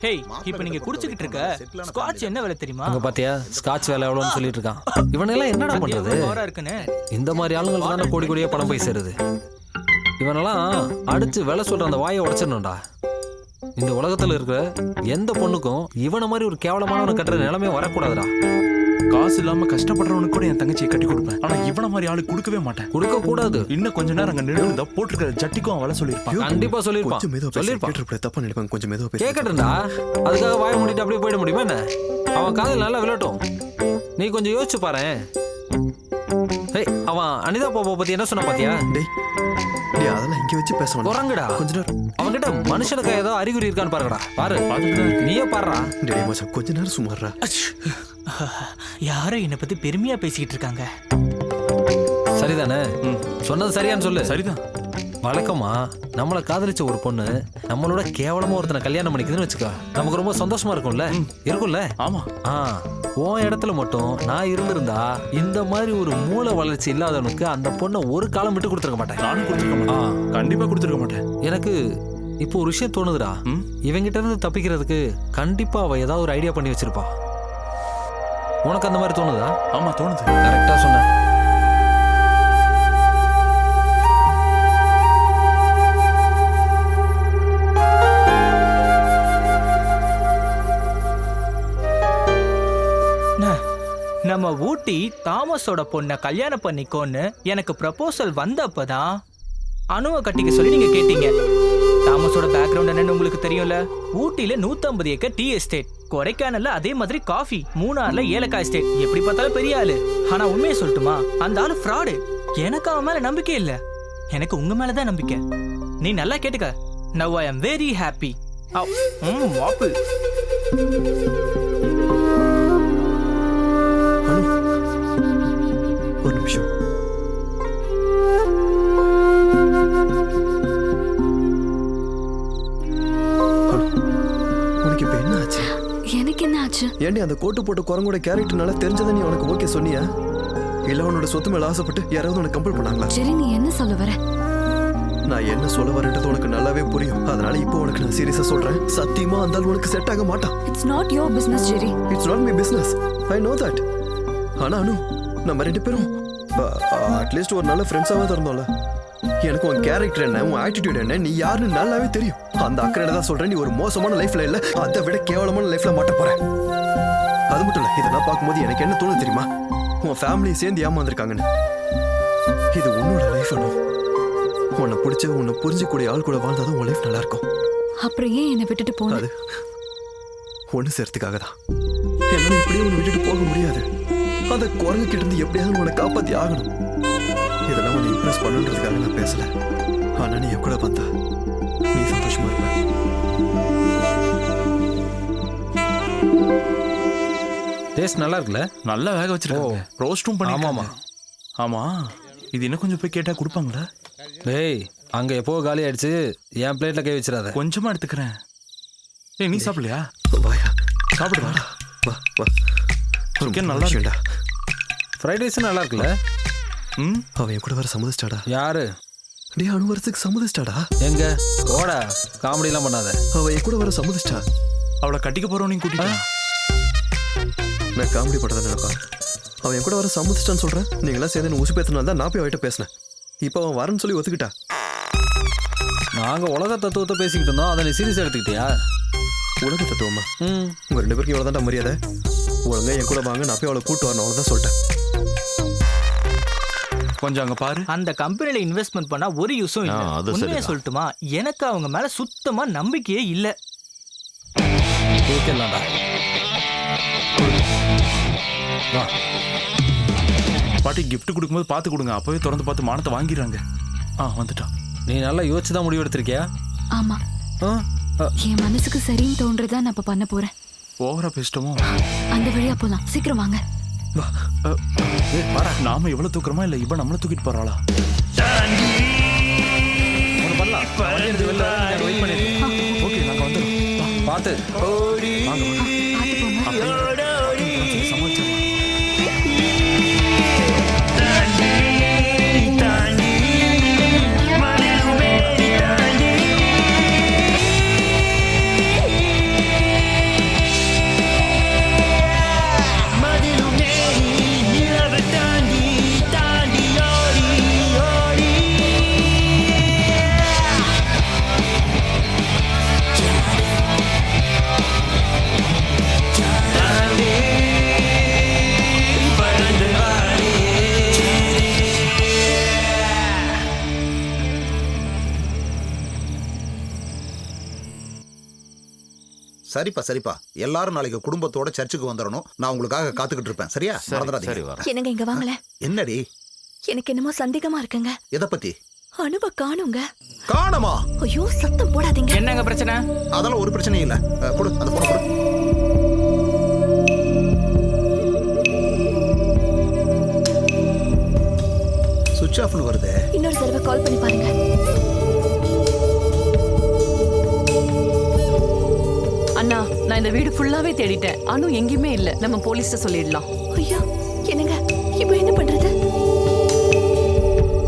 Hey, இப்போ நீங்க குடிச்சிட்டு இருக்க ஸ்காட்ச் என்ன விலை தெரியுமா? அங்க பாத்தியா ஸ்காட்ச் விலை எவ்வளவுன்னு சொல்லிட்டு இருக்கான். இவனெல்லாம் என்னடா பண்றது? இந்த மாதிரி ஆளுங்களுக்கு தானே கோடி கோடியா பணம் போய் சேருது. இவனெல்லாம் அடிச்சு விலை சொல்ற அந்த வாயை உடைச்சிடணும்டா. இந்த உலகத்துல இருக்கிற எந்த பொண்ணுக்கும் இவனை மாதிரி ஒரு கேவலமானவனை கட்டுற நிலைமை வரக்கூடாதுடா. காசு இல்லாம கஷ்டப்படுறவனுக்கு கூட என் தங்கச்சியை கட்டி கொடுப்பேன். ஆனா இவன மாதிரி ஆளு கொடுக்கவே மாட்டேன். கொடுக்க கூடாது. இன்னும் கொஞ்ச நேரம் அங்க நின்று போட்டுருக்கிற ஜட்டிக்கும் அவளை சொல்லிருப்பான். கண்டிப்பா சொல்லிருப்பான். தப்பா நினைப்பாங்க. கொஞ்சம் மெதுவா பேசு. கேக்கட்டும்டா. அதுக்காக வாய மூடிட்டு அப்படியே போயிட முடியுமா என்ன? அவன் காதல் நல்லா விளட்டும். நீ கொஞ்சம் யோசிச்சு பாரு. அவன் அனிதா பாப்பா பத்தி என்ன சொன்ன பாத்தியா? டேய் அதெல்லாம் இங்க வச்சு பேசணும். குரங்குடா. கொஞ்ச நேரம் அவன்கிட்ட மனுஷனுக்கு ஏதோ அறிகுறி இருக்கான்னு பாருங்கடா. பாரு. நீயே பாருடா. டேய் மச்சான் கொஞ்ச நேரம் சும்மாறா. யாரோ என்னை பத்தி பெருமையா பேசிக்கிட்டு இருக்காங்க. சரிதானே? சொன்னது சரியான்னு சொல்லு. சரிதான். வழக்கமா நம்மளை காதலிச்ச ஒரு பொண்ணு நம்மளோட கேவலமா ஒருத்தனை கல்யாணம் பண்ணிக்குதுன்னு வச்சுக்கோ, நமக்கு ரொம்ப சந்தோஷமா இருக்கும்ல? இருக்கும்ல? ஆமா. உன் இடத்துல மட்டும் நான் இருந்திருந்தா இந்த மாதிரி ஒரு மூளை வளர்ச்சி இல்லாதவனுக்கு அந்த பொண்ணை ஒரு காலம் விட்டு கொடுத்துருக்க மாட்டேன். நானும் கொடுத்துருக்க மாட்டேன். கண்டிப்பா கொடுத்துருக்க மாட்டேன். எனக்கு இப்போ ஒரு விஷயம் தோணுதுடா. இவங்கிட்ட இருந்து தப்பிக்கிறதுக்கு கண்டிப்பா அவ ஏதாவது ஒரு ஐடியா பண்ணி வச்சிருப்பா. உனக்கு அந்த மாதிரி தோணுதா? ஆமா தோணுது. கரெக்டா சொன்ன. நம்ம ஊட்டி தாமஸோட பொண்ணை கல்யாணம் பண்ணிக்கோன்னு எனக்கு ப்ரப்போசல் வந்தப்பதான் அணுவை கட்டிக்க சொல்லி நீங்க கேட்டீங்க. தாமஸோட பேக்ரவுண்ட் என்னன்னு உங்களுக்கு தெரியும்ல. ஊட்டியில 150 ஏக்கர் டீ எஸ்டேட், கொடைக்கானல்ல அதே மாதிரி காஃபி, மூணார்ல ஏலக்காய் எஸ்டேட். எப்படி பார்த்தாலும் பெரிய ஆளு. ஆனா உண்மையை சொல்லட்டுமா, அந்த ஆளு ஃப்ராடு. எனக்கு அவன் மேல நம்பிக்கை இல்ல, எனக்கு உங்க மேலதான் நம்பிக்கை. நீ நல்லா கேட்டுக்க. Now I am very happy. வாப்பு. ஒரு நிமிஷம். உனக்கு இப்ப என்ன ஆச்சு? எனக்கு என்ன ஆச்சு? ஏண்டி அந்த கோட்டு போட்ட குரங்கோட கேரக்டர்னால தெரிஞ்சதை நீ உனக்கு ஓகே சொன்னியா? இல்ல உன்னோட சொத்து மேல ஆசைப்பட்டு யாராவது உனக்கு கம்பல் பண்ணாங்களா? சரி, நீ என்ன சொல்ல வர? நான் என்ன சொல்ல வரேன்றது உனக்கு நல்லாவே புரியும். அதனால இப்போ உனக்கு நான் சீரியஸா சொல்றேன். சத்தியமா அந்த ஆள் உனக்கு செட் ஆக மாட்டான். It's not your business, Jerry. It's not my business. I know that. ஆனா அனு, நம்ம ரெண்டு பேரும் அட்லீஸ்ட் ஒரு நல்ல ஃப்ரெண்ட்ஸாவே இருந்தோம்ல. எனக்கு உன் கேரக்டர் என்ன, உன் ஆட்டிடியூட் என்ன, நீ யாருன்னு நல்லாவே தெரியும். அந்த அக்கறையில தான் சொல்றேன். நீ ஒரு மோசமான லைஃப்ல இல்ல, அதை விட கேவலமான லைஃப்ல மாட்ட போற. அது மட்டும் இல்ல, இதெல்லாம் பார்க்கும்போது எனக்கு என்ன தோணுது தெரியுமா? உன் ஃபேமிலி சேர்ந்து ஏமாந்துருக்காங்கன்னு. இது உன்னோட லைஃப் அனு. உன்னை பிடிச்ச, உன்னை புரிஞ்சக்கூடிய ஆள் கூட வாழ்ந்தாதான் உன் லைஃப் நல்லா இருக்கும். அப்புறம் ஏன் என்னை விட்டுட்டு போன? அது ஒண்ணு சேர்த்துக்காக தான். என்னால இப்படியே உன்னை விட்டுட்டு போக முடியாது. அந்த குரங்கு கிட்ட இருந்து எப்படியாவது உன்னை காப்பாத்தி ஆகணும். இதெல்லாம் உன்னை இம்ப்ரெஸ் பண்ணுன்றதுக்காக நான் பேசல. ஆனா நீ என் கூட வந்தா நீ சந்தோஷமா இருப்ப. டேஸ்ட் நல்லா இருக்குல்ல? நல்லா வேக வச்சிருக்காங்க. ரோஸ்டும் பண்ணி. ஆமாமா. ஆமா, இது இன்னும் கொஞ்சம் போய் கேட்டா கொடுப்பாங்களா? டேய், அங்க எப்போ காலி ஆயிடுச்சு. என் பிளேட்ல கை வச்சிடாத. கொஞ்சமா எடுத்துக்கிறேன். ஏய், நீ சாப்பிடலையா? வாயா, சாப்பிடு. வாடா. வா வா. சிக்கன் நல்லா இருக்குடா. ஃப்ரைட் ரைஸ் நல்லா இருக்குல்ல? அவன் என் கூட வர சம்மதிச்சிட்டாடா. யாரு? டேய், அனு வரதுக்கு சம்மதிச்சிட்டாடா. எங்க ஓடா, காமெடி எல்லாம் பண்ணாத. அவன் என் கூட வர சம்மதிச்சிட்டா. அவளை கட்டிக்க போறோம். நீ கூட்டிட்டு நான் காமெடி பண்றத நினைப்பா. அவன் என் கூட வர சம்மதிச்சிட்டான்னு சொல்றேன். நீங்களாம் சேர்ந்து என்ன உசு பேத்தினால தான் நான் போய் அவட்ட பேசினேன். இப்போ அவன் வரேன்னு சொல்லி ஒத்துக்கிட்டா. நாங்க உலக தத்துவத்தை பேசிக்கிட்டு இருந்தோம், அதை நீ சீரியஸா எடுத்துக்கிட்டியா? உலக தத்துவமா? உங்க ரெண்டு பேருக்கும் இவ்வளவுதான்டா மரியாதை. ஒழுங்கா என் கூட வாங்க, நான் போய் அவளை கூட்டு வரணும். அவ்வளவுதான் சொல்லிட்டேன். கொஞ்சம் அங்க பாரு. அந்த கம்பெனில இன்வெஸ்ட்மெண்ட் பண்ணா ஒரு யூஸும் இல்ல. உண்மையை சொல்லட்டுமா, எனக்கு அவங்க மேல சுத்தமா நம்பிக்கையே இல்ல. கேட்கலாம்டா. வா. பாட்டி கிஃப்ட் கொடுக்கும்போது பார்த்து கொடுங்க. அப்பவே திறந்து பார்த்து மானத்தை வாங்கிடுறாங்க. வந்துட்டான். நீ நல்லா யோசிச்சு தான் முடிவு எடுத்திருக்கியா? ஆமா, என் மனசுக்கு சரின்னு தோன்றதா நான் இப்ப பண்ண போறேன். ஓவரா பேசிட்டோமோ? அந்த வழியா போலாம். சீக்கிரம் வாங்க. நாம எவ்வளவு தூக்குறோமா இல்ல இவன் நம்மள தூக்கிட்டு போறாளா? ஓகே, நாங்க வந்துடுறோம். பார்த்து சரிப்பா சரிப்பா, எல்லாரும் நாளைக்கு குடும்பத்தோட சர்ச்சுக்கு வந்துடணும். நான் உங்களுக்காக காத்துக்கிட்டு இருப்பேன். சரியா? மறந்துடாதீங்க. என்னங்க இங்க வாங்கல. என்னடி? எனக்கு என்னமோ சந்தேகமா இருக்குங்க. எதை பத்தி? அனுவ காணுங்க. காணமா? ஐயோ சத்தம் போடாதீங்க. என்னங்க பிரச்சனை? அதெல்லாம் ஒரு பிரச்சனையும் இல்ல. கொடு அந்த போன கொடு. சுவிட்ச் ஆஃப்னு வருது. இன்னொரு தடவை கால் பண்ணி பாருங்க. அண்ணா, நான் இந்த வீடு ஃபுல்லாவே தேடிட்டேன். அனு எங்கேயுமே இல்ல. நம்ம போலீஸ்ட்ட சொல்லிடலாம். ஐயோ என்னங்க இப்போ என்ன பண்றது?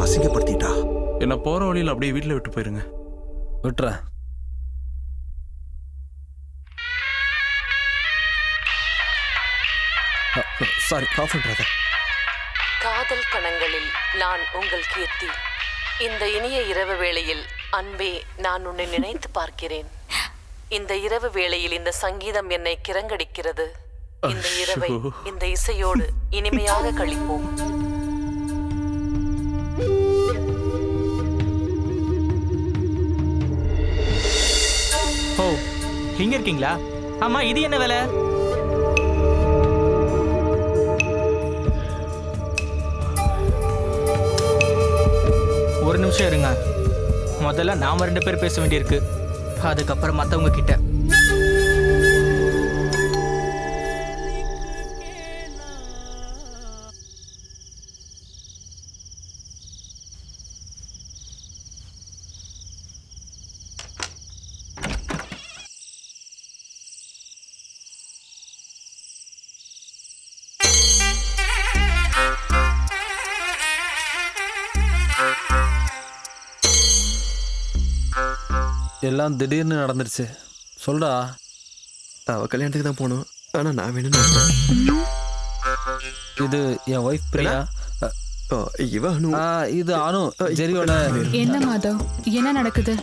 அசிங்கப்படுத்திட்டா. என்ன போற வழியில அப்படியே வீட்டுல விட்டு போயிருங்க. விட்டுறேன். சாரி, ஆஃப் பண்றத. காதல் கணங்களில் நான் உங்கள் கீர்த்தி. இந்த இனிய இரவு வேளையில் அன்பே, நான் உன்னை நினைத்து பார்க்கிறேன். இந்த இரவு வேளையில் இந்த சங்கீதம் என்னை கிறங்கடிக்கிறது. இந்த இரவை இந்த இசையோடு இனிமையாக கழிப்போம். ஓ, இங்க இருக்கீங்களா? ஆமா, இது என்ன வேலை? ஒரு நிமிஷம் இருங்க. முதல்ல நாம 2 பேர் பேச வேண்டியிருக்கு. அதுக்கப்புறம் மத்தவங்க கிட்ட. எல்லாம் திடீர்னு நடந்துருச்சு. சொல்டா. அவ கல்யாணத்துக்கு தான் போகணும். ஆனா நான் வேணும்னு. இது என் ஒய்ஃப் பிரியா. இவ அனு. இது அனு, ஜெரியோட. என்ன மாதவ், என்ன நடக்குது?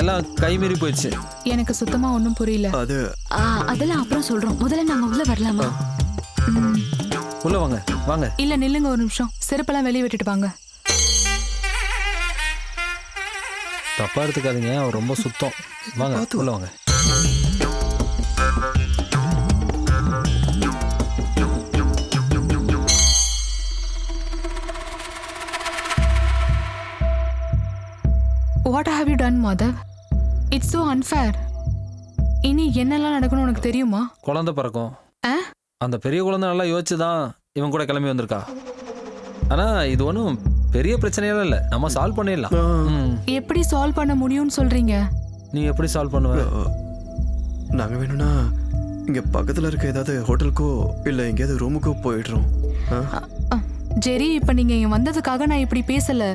எல்லாம் கைமீறி போயிடுச்சு. எனக்கு சுத்தமா ஒண்ணும் புரியல. அது அதெல்லாம் அப்புறம் சொல்றோம். முதல்ல நாம உள்ள வரலாமா? உள்ள வாங்க வாங்க. இல்ல நில்லுங்க ஒரு நிமிஷம். செருப்பெல்லாம் வெளியே விட்டுட்டு வாங்க. தப்பா எடுத்துக்காதீங்க, அவர் ரொம்ப சுத்தம். வாங்க உள்ள வாங்க. What have you done, Madhav? It's so unfair. இனி என்னெல்லாம் நடக்கணும் உனக்கு தெரியுமா? குழந்தை பிறக்கும். அந்த பெரிய குழந்தை நல்லா யோசிச்சு தான் இவன் கூட கிளம்பி வந்திருக்கா. ஆனா இது ஒன்றும் பெரிய பிரச்சனையெல்லாம் இல்லை. நம்ம சால்வ் பண்ணிடலாம். எப்படி சால்வ் பண்ண முடியும்னு சொல்றீங்க? நீ எப்படி சால்வ் பண்ணுவ? நாங்க வேணும்னா இங்க பக்கத்துல இருக்க ஏதாவது ஹோட்டலுக்கோ இல்ல எங்கேயாவது ரூமுக்கோ போயிடுறோம். ஜெரி, இப்ப நீங்க இங்க வந்ததுக்காக நான் இப்படி பேசல.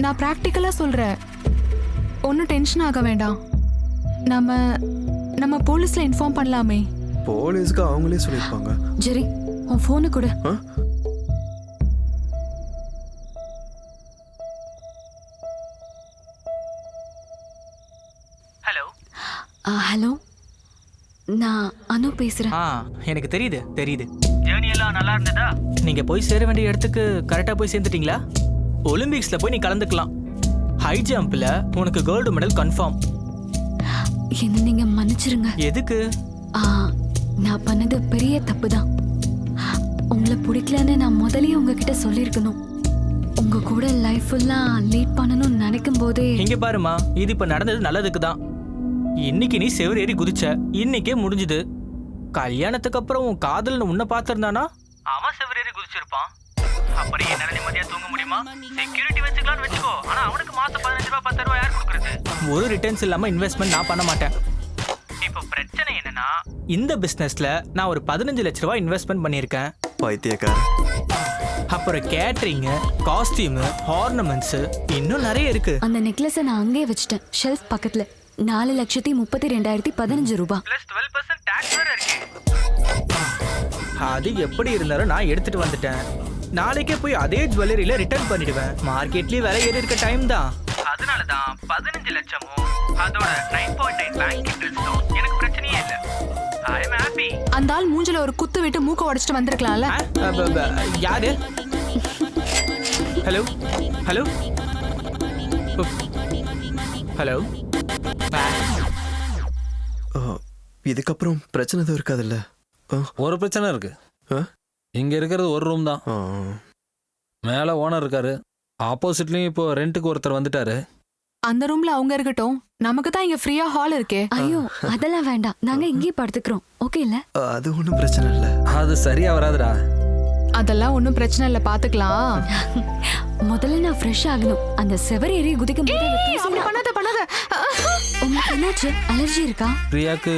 நான் பிராக்டிக்கலா சொல்றேன். ஒன்னும் டென்ஷன் ஆக வேண்டாம். நம்ம போலீஸ்ல இன்ஃபார்ம் பண்ணலாமே. போலீஸ்க்கு அவங்களே சொல்லிருப்பாங்க. ஜெரி, உன் போனு கொடு. ஹலோ. ஹலோ, நான் அனு பேசுறேன். எனக்கு தெரியுது. ஜேர்னி எல்லாம் நல்லா இருந்ததா? நீங்க போய் சேர வேண்டிய இடத்துக்கு கரெக்டா போய் சேர்ந்துட்டீங்களா? ஒலிம்பிக்ஸ்ல போய் நீ கலந்துக்கலாம். ஹை ஜம்ப்ல உனக்கு கோல்டு மெடல் கன்ஃபார்ம். என்ன நீங்க மன்னிச்சிருங்க. எதுக்கு? நான் பண்ணது பெரிய தப்பு தான். உங்களை பிடிக்கலன்னு நான் முதல்லயே உங்ககிட்ட சொல்லியிருக்கணும். உங்க கூட லைஃப் ஃபுல்லா லீட் பண்ணணும்னு நினைக்கும் போதே. இங்க பாருமா, இது இப்ப நடந்தது நல்லதுக்கு தான். இன்னைக்கு நீ செவர் ஏறி குதிச்ச, இன்னைக்கே முடிஞ்சுது. கல்யாணத்துக்கு அப்புறம் உன் காதல்னு உன்னை பார்த்திருந்தானா அவன் செவர் ஏறி குதிச்சிருப்பான். அப்படி என்னால நிம்மதியா தூங்க முடியுமா? செக்யூரிட்டி வச்சுக்கலாம்னு வச்சுக்கோ. ஆனா அவனுக்கு மாசம் 15 ரூபாய் 10 ரூபாய் யார் கொடுக்கறது? ஒரு ரிட்டர்ன்ஸ் இல்லாம இன்வெஸ்ட்மெண்ட் நான் பண்ண மாட்டேன். இப்போ பிரச்சனை என்னன்னா, இந்த பிசினஸ்ல நான் ஒரு 15 லட்ச ரூபாய் இன்வெஸ்ட்மெண்ட் பண்ணியிருக்கேன். பைத்தியக்கார. அப்புறம் கேட்டரிங், காஸ்டியூம், ஆர்னமெண்ட்ஸ், இன்னும் நிறைய இருக்கு. அந்த நெக்லஸை நான் அங்கேயே வச்சுட்டேன், ஷெல்ஃப் பக்கத்துல. 4,32,15 ரூபாய். ப்ளஸ் 12% டாக்ஸ் வேற இருக்கு. அது எப்படி இருந்தாலும் நான் எடுத்துட்டு வந்துட்டேன். நாளைக்கே போய் அதே ஜுவல்லரியில ரிட்டர்ன் பண்ணிடுவேன். மார்க்கெட்லயே விலை ஏறி இருக்க டைம் தான். அதனால தான் 15 லட்சமும் அதோட 9.9 பேங்க் இன்ட்ரெஸ்டும் எனக்கு பிரச்சனையே இல்ல. ஐ அம் ஹாப்பி. அந்த ஆள் மூஞ்சில ஒரு குத்து விட்டு மூக்க உடைச்சிட்டு வந்திருக்கலாம்ல. யாரு? Hello hello hello. இதுக்கப்புறம் பிரச்சனை எதுவும் இருக்காதுல்ல? ஒரு பிரச்சனை இருக்கு. ஆ? இங்க இருக்கிறது ஒரு ரூம் தான். ஆ. மேல ஓனர் இருக்காரு. ஆப்போசிட்லயும் இப்போ ரெண்டுக்கு ஒருத்தர் வந்துட்டாரு. அந்த ரூம்ல அவங்க இருக்கட்டும், நமக்கு தான் இங்க ஃப்ரீயா ஹால் இருக்கே. ஐயோ அதெல்லாம் வேண்டாம், நாங்க இங்கேயே படுத்துக்கிறோம். ஓகே இல்ல? அது ஒன்றும் பிரச்சனை இல்லை. அது சரியா வராதுடா. அதெல்லாம் ஒன்றும் பிரச்சனை இல்லை, பாத்துக்கலாம். முதல்ல நான் ஃப்ரெஷ் ஆகணும். அந்த செவர் ஏறி குதிக்கும் போது அந்த தூசி அப்படி பண்ணாத பண்ணாத. உங்களுக்கு என்னாச்சு? அலர்ஜி இருக்கா? பிரியாக்கு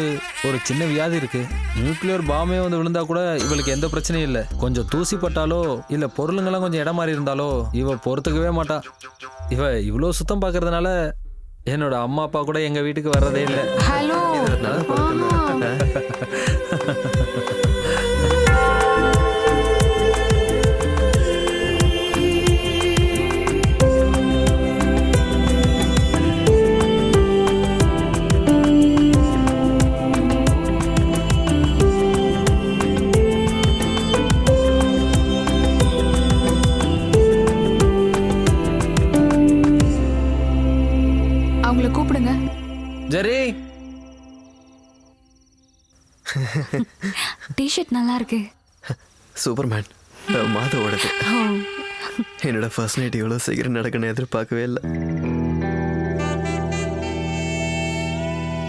ஒரு சின்ன வியாதி இருக்கு. நியூக்ளியர் பாம்பே வந்து விழுந்தா கூட இவளுக்கு எந்த பிரச்சனையும் இல்லை. கொஞ்சம் தூசி பட்டாலோ இல்ல பொருளுங்கெல்லாம் கொஞ்சம் இடம் மாறி இருந்தாலோ இவ பொறுத்துக்கவே மாட்டா. இவ இவ்வளோ சுத்தம் பார்க்கறதுனால என்னோட அம்மா அப்பா கூட எங்க வீட்டுக்கு வர்றதே இல்லை. ஹலோ. அவங்கள கூப்பிடுங்க. ஜெரி, டிஷர்ட் நல்லா இருக்கு. சூப்பர்மேன் மாதவோடது. ஓ, என்னோட ஃபர்ஸ்ட் நைட் இவ்வளோ சீக்கிரம் நடக்கணும்னு எதிர்பார்க்கவே இல்லை.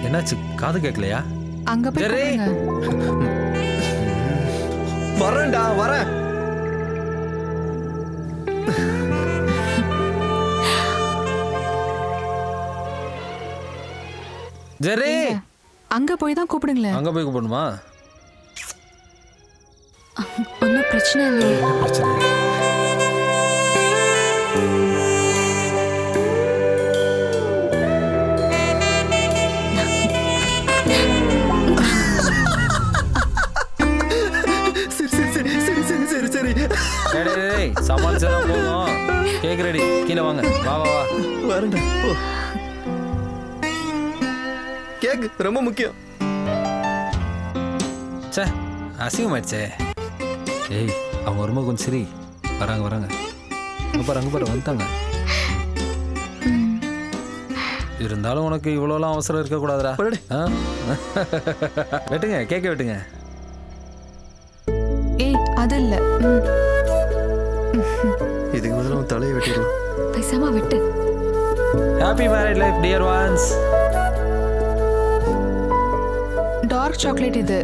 என்னாச்சு? காது கேட்கலையா? அங்க போய் ஜெரி. கூப்பிடுங்க. வரேன்டா வரேன். ஜெரி, அங்க போய் தான் கூப்பிடுங்களேன். அங்க போய் கூப்பிடணுமா? ஒன்றும் பிரச்சனை இல்லையே. பிரச்சனை இல்லை. சரி சரி சரி சரி சரி சரி சரி டேய், சமாளிச்சதான் போதும். கேக் ரெடி, கீழே வாங்க. வா வா வா. வரேன்டா. ஓ கேக் ரொம்ப முக்கியம். சே, அசிங்கமாயிடுச்சே. ஏய், அவங்க வரும்போது கொஞ்சம் சரி. வராங்க வராங்க. அங்கே பாரு வந்துட்டாங்க. இருந்தாலும் உனக்கு இவ்வளோலாம் அவசரம் இருக்கக்கூடாதுடா. போடா. ஆ? வெட்டுங்க, கேக்க வெட்டுங்க. ஏய் அது இல்ல. இதுக்கு முதல்ல அவன் தலையை வெட்டிடுவான். பேசாம விட்டு. Happy married life dear ones. Dark chocolate இது.